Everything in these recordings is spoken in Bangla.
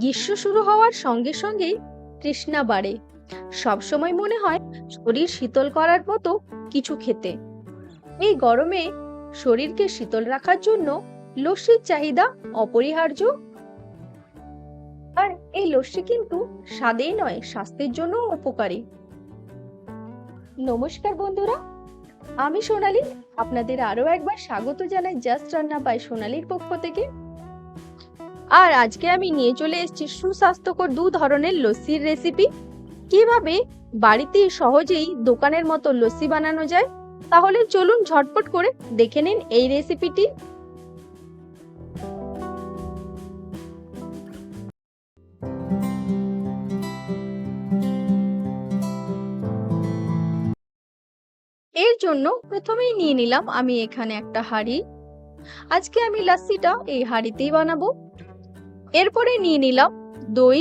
গ্রীষ্ম শুরু হওয়ার সঙ্গে সঙ্গেই তৃষ্ণা বাড়ে। সবসময় মনে হয় শরীর শীতল করার মতো কিছু খেতে। এই গরমে শরীরকে শীতল রাখার জন্য লস্যির চাহিদা অপরিহার্য। আর এই লস্যি কিন্তু স্বাদেই নয়, স্বাস্থ্যের জন্য উপকারী। নমস্কার বন্ধুরা, আমি সোনালী। আপনাদের আরো একবার স্বাগত জানাই জাস্ট রান্না বাই সোনালীর পক্ষ থেকে। আর আজকে আমি নিয়ে চলে এসেছি সুস্বাস্থ্যকর দু ধরনের লস্যির রেসিপি। কিভাবে বাড়িতে সহজেই দোকানের মতো লস্যি বানানো যায়, তাহলে চলুন ঝটপট করে দেখে নিন এই রেসিপিটি। এর জন্য প্রথমেই নিয়ে নিলাম আমি এখানে একটা হাঁড়ি। আজকে আমি লস্যিটা এই হাঁড়িতেই বানাবো। এরপরে নিয়ে নিলাম দই।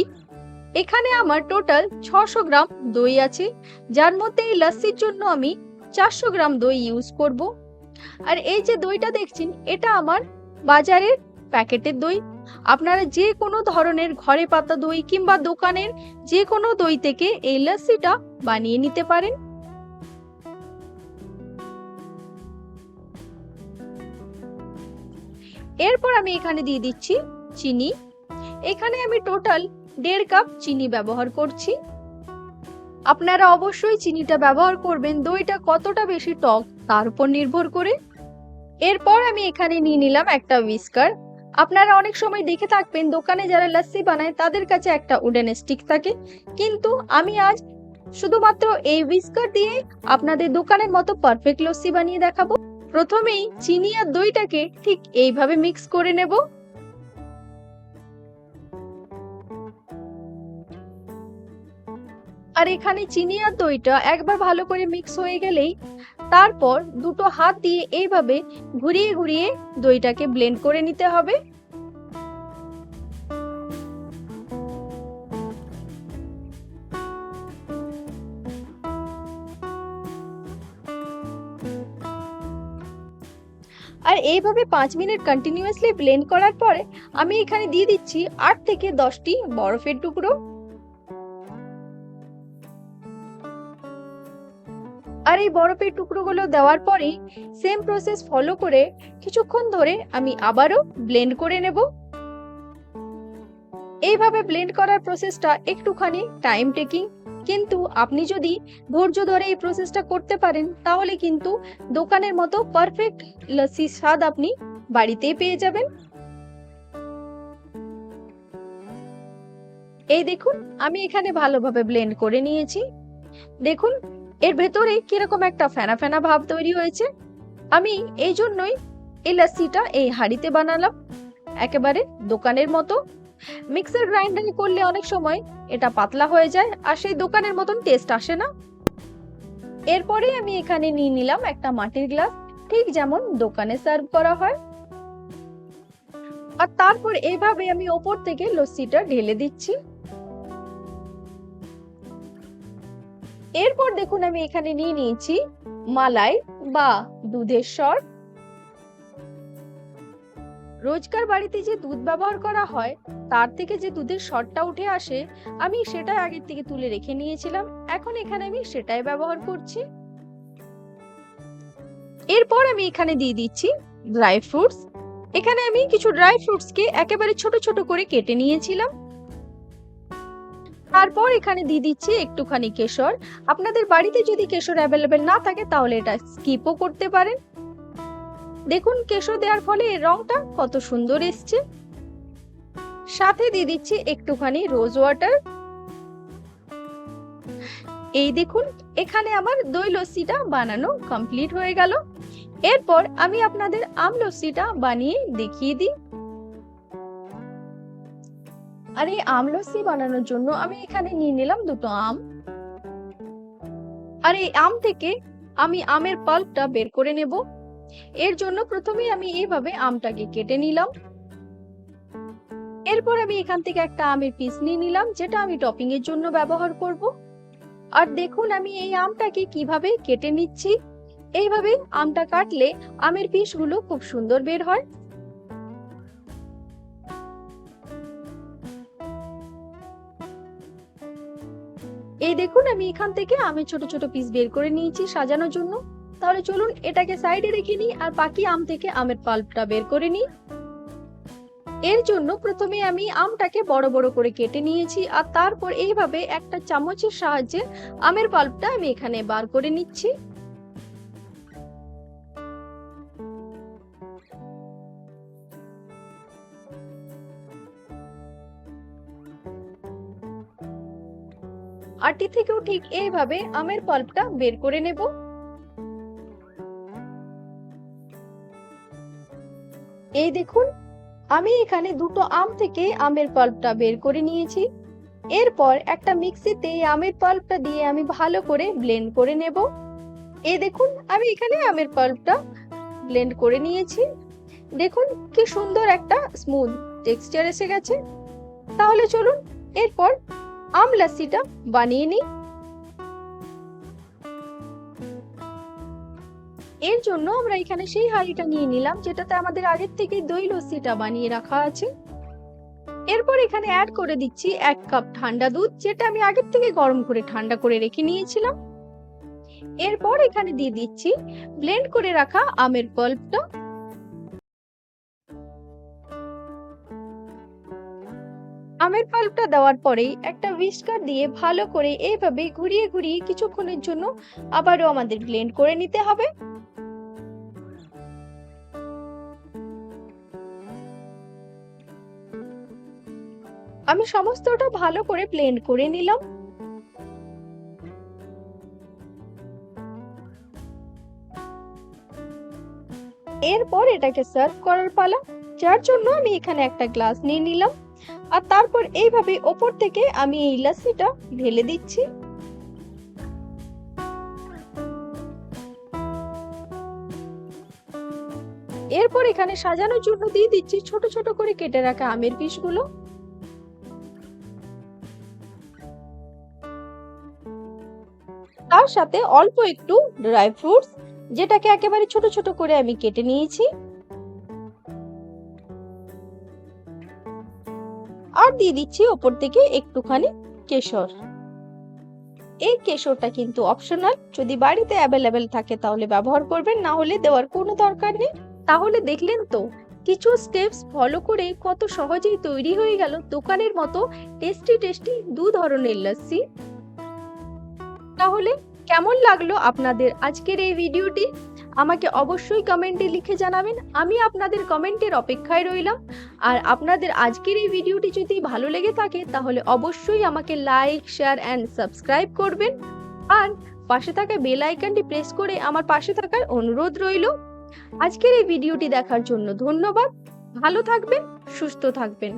এখানে আমার টোটাল 600 গ্রাম দই আছে, যার মধ্যে এই লস্যির জন্য আমি 400 গ্রাম দই ইউজ করব। আর এই যে দইটা দেখছেন, এটা আমার বাজারের প্যাকেটের দই। আপনারা যে কোনো ধরনের ঘরে পাতা দই কিংবা দোকানের যে কোনো দই থেকে এই লস্যিটা বানিয়ে নিতে পারেন। এরপর আমি এখানে দিয়ে দিচ্ছি চিনি। এখানে আমি টোটাল 1.5 কাপ চিনি ব্যবহার করছি। আপনারা অবশ্যই চিনিটা ব্যবহার করবেন দইটা কতটা বেশি টক তার উপর নির্ভর করে। এরপর আমি এখানে নিয়ে নিলাম একটা হুইস্কার। আপনারা অনেক সময় দেখে থাকবেন দোকানে যারা লস্যি বানায় তাদের কাছে একটা উডেন স্টিক থাকে, কিন্তু আমি আজ শুধুমাত্র এই হুইস্কার দিয়ে আপনাদের দোকানের মতো পারফেক্ট লস্যি বানিয়ে দেখাবো। প্রথমেই চিনি আর দইটাকে ঠিক এইভাবে মিক্স করে নেব। আর এখানে চিনি আর দইটা একবার ভালো করে মিক্স হয়ে গেলেই তারপর দুটো হাত দিয়ে এইভাবে ঘুরিয়ে ঘুরিয়ে দইটাকে ব্লেন্ড করে নিতে হবে। আর এইভাবে 5 মিনিট কন্টিনিউয়াসলি ব্লেন্ড করার পরে আমি এখানে দিয়ে দিচ্ছি 8 থেকে 10টি বরফের টুকরো। আর এই বরফের টুকরোগুলো দেওয়ার পরে সেম প্রসেস ফলো করে কিছুক্ষণ ধরে আমি আবারও ব্লেন্ড করে নেব। এইভাবে ব্লেন্ড করার প্রসেসটা একটুখানি টাইম টেকিং, কিন্তু আপনি যদি ধৈর্য ধরে এই প্রসেসটা করতে পারেন তাহলে কিন্তু দোকানের মতো পারফেক্ট লস্যির স্বাদ আপনি বাড়িতেই পেয়ে যাবেন। এই দেখুন, আমি এখানে ভালোভাবে ব্লেন্ড করে নিয়েছি। দেখুন এর ভেতরে কিরকম একটা ফেনা ফেনা ভাব তৈরি হয়েছে। আমি এই জন্যই এই লস্যিটা এই হাঁড়িতে বানালাম, একেবারে দোকানের মতো। মিক্সার গ্রাইন্ডারে করলে অনেক সময় এটা পাতলা হয়ে যায় আর সেই দোকানের মতন টেস্ট আসে না। এরপরে আমি এখানে নিয়ে নিলাম একটা মাটির গ্লাস, ঠিক যেমন দোকানে সার্ভ করা হয়। আর তারপর এইভাবে আমি ওপর থেকে লস্যিটা ঢেলে দিচ্ছি। এরপর দেখুন আমি এখানে নিয়ে নিয়েছি মালাই বা দুধের সর। রোজকার বাড়িতে যে দুধ ব্যবহার করা হয় তার থেকে যে দুধের সরটা উঠে আসে, আমি সেটা আগের থেকে তুলে রেখে নিয়েছিলাম। এখন এখানে আমি সেটাই ব্যবহার করছি। এরপর আমি এখানে দিয়ে দিচ্ছি ড্রাই ফ্রুটস। এখানে আমি কিছু ড্রাই ফ্রুটসকে একেবারে ছোট ছোট করে কেটে নিয়েছিলাম। তারপর এখানে দিয়ে দিচ্ছি একটুখানি কেশর। আপনাদের বাড়িতে যদি কেশর অ্যাভেলেবেল না থাকে তাহলে এটা স্কিপও করতে পারেন। দেখুন কেশর দেওয়ার ফলে এর রংটা কত সুন্দর এসছে। সাথে দিয়ে দিচ্ছি একটুখানি রোজ ওয়াটার। এই দেখুন এখানে আমার দই লস্যিটা বানানো কমপ্লিট হয়ে গেল। এরপর আমি আপনাদের আম লস্যিটা বানিয়ে দেখিয়ে দিই। আর এই আম লস্যি বানানোর জন্য আমি এখানে নিয়ে নিলাম দুটো আম। আর এই আম থেকে আমি আমের পাল্পটা বের করে নেব। এর জন্য প্রথমেই আমি এইভাবে আমটাকে কেটে নিলাম। এরপর আমি এখান থেকে একটা আমের পিস নিয়ে নিলাম, যেটা আমি টপিং এর জন্য ব্যবহার করব। আর দেখুন আমি এই আমটাকে কিভাবে কেটে নিচ্ছি। এইভাবে আমটা কাটলে আমের পিসগুলো খুব সুন্দর বের হয়। এই দেখুন আমি এখান থেকে আমের ছোট ছোট পিস বের করে নিয়েছি সাজানোর জন্য। তাহলে চলুন এটাকে সাইডে রেখে নিই আর বাকি আম থেকে আমের পাল্পটা বের করে নিই। এর জন্য প্রথমে আমি আমটাকে বড় বড় করে কেটে নিয়েছি আর তারপর এইভাবে একটা চামচের সাহায্যে আমের পাল্পটা আমি এখানে বার করে নিচ্ছি। আটি থেকেও ঠিক এইভাবে আমের পাল্পটা বের করে নেব। এই দেখুন আমি এখানে দুটো আম থেকে আমের পাল্পটা বের করে নিয়েছি। এরপর একটা মিক্সিতে আমের পাল্পটা দিয়ে আমি ভালো করে ব্লেন্ড করে নেব। এই দেখুন আমি এখানে আমের পাল্পটা ব্লেন্ড করে নিয়েছি। দেখুন কি সুন্দর একটা স্মুথ টেক্সচার এসে গেছে। তাহলে চলুন এরপর আম লাস্সিটা বানিয়ে নিই। এর জন্য আমরা এখানে সেই হাঁড়িটা নিয়ে নিলাম যেটাতে আমাদের আগের থেকে দই লস্যিটা বানিয়ে রাখা আছে। এরপর এখানে অ্যাড করে দিচ্ছি 1 কাপ ঠান্ডা দুধ, যেটা আমি আগের থেকে গরম করে ঠান্ডা করে রেখে নিয়েছিলাম। এরপর এখানে দিয়ে দিচ্ছি ব্লেন্ড করে রাখা আমের পাল্পটা। আমের পাল্পটা দেওয়ার পরেই একটা হুইস্কার দিয়ে ভালো করে এইভাবে ঘুরিয়ে ঘুরিয়ে কিছুক্ষণের জন্য আবারও আমাদের ব্লেন্ড করে নিতে হবে। আমি সমস্তটা ভালো করে ব্লেন্ড করে নিলাম। এরপর এটাকে সার্ভ করার পালা, যার জন্য আমি এখানে একটা গ্লাস নিয়ে নিলাম আর তারপর এইভাবে ওপর থেকে আমি এই লাস্সিটা ঢেলে দিচ্ছি। এরপর এখানে সাজানোর জন্য দিয়ে দিচ্ছি ছোট ছোট করে কেটে রাখা আমের পিসগুলো। তার সাথে অল্প একটু ড্রাই ফ্রুটস, যেটাকে একেবারে ছোট ছোট করে আমি কেটে নিয়েছি। আর দিয়ে দিচ্ছি ওপর থেকে একটুখানি কেশর। এই কেশরটা কিন্তু অপশনাল, যদি বাড়িতে অ্যাভেলেবেল থাকে তাহলে ব্যবহার করবেন, না হলে দেওয়ার কোনো দরকার নেই। তাহলে দেখলেন তো কিছু স্টেপস ফলো করে কত সহজেই তৈরি হয়ে গেল দোকানের মতো টেস্টি টেস্টি দু ধরনের লস্যি। তাহলে কেমন লাগলো আপনাদের আজকের এই ভিডিওটি আমাকে অবশ্যই কমেন্টে লিখে জানাবেন। আমি আপনাদের কমেন্টের অপেক্ষায় রইলাম। আর আপনাদের আজকের এই ভিডিওটি যদি ভালো লেগে থাকে তাহলে অবশ্যই আমাকে লাইক, শেয়ার এন্ড সাবস্ক্রাইব করবেন আর পাশে থাকা বেল আইকনটি প্রেস করে আমার পাশে থাকার অনুরোধ রইল। আজকের এই ভিডিওটি দেখার জন্য ধন্যবাদ। ভালো থাকবেন, সুস্থ থাকবেন।